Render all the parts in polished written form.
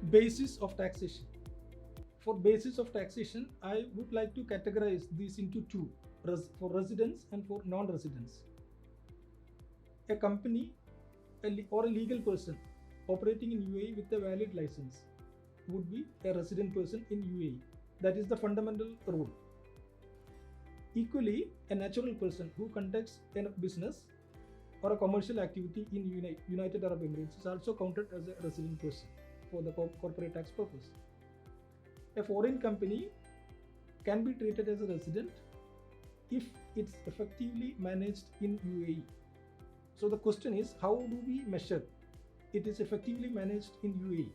Basis of taxation. For basis of taxation, I would like to categorize these into two, for residents and for non-residents. A company or a legal person operating in UAE with a valid license would be a resident person in UAE. That is the fundamental rule. Equally, a natural person who conducts a business or a commercial activity in United Arab Emirates is also counted as a resident person for the corporate tax purpose. A foreign company can be treated as a resident if it's effectively managed in UAE. So the question is, how do we measure it is effectively managed in UAE?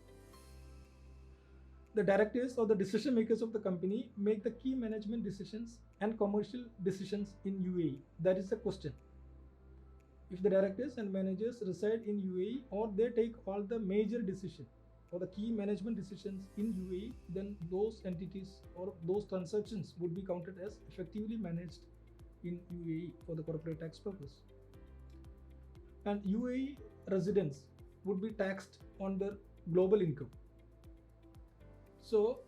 The directors or the decision makers of the company make the key management decisions and commercial decisions in UAE. That is the question. If the directors and managers reside in UAE or they take all the major decisions or the key management decisions in UAE, then those entities or those transactions would be counted as effectively managed in UAE for the corporate tax purpose. And UAE residents would be taxed on their global income. So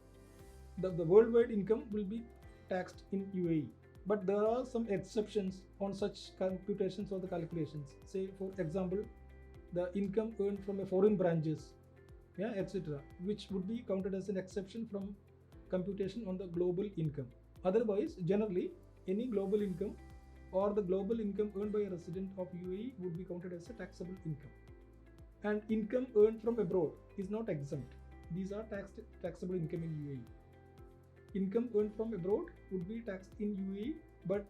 the worldwide income will be taxed in UAE. But there are some exceptions on such computations or the calculations. Say, for example, the income earned from a foreign branches, etc., which would be counted as an exception from computation on the global income. Otherwise, generally, any global income or the global income earned by a resident of UAE would be counted as a taxable income. And income earned from abroad is not exempt. These are taxable income in UAE. Income earned from abroad would be taxed in UAE, but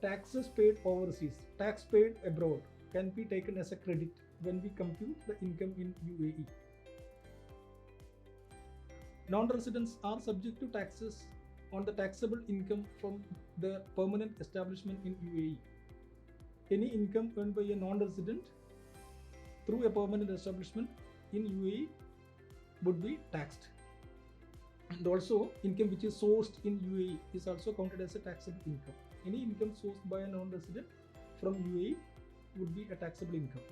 taxes paid overseas, tax paid abroad, can be taken as a credit when we compute the income in UAE. Non-residents are subject to taxes on the taxable income from the permanent establishment in UAE. Any income earned by a non-resident through a permanent establishment in UAE would be taxed. And also, income which is sourced in UAE is also counted as a taxable income. Any income sourced by a non-resident from UAE would be a taxable income.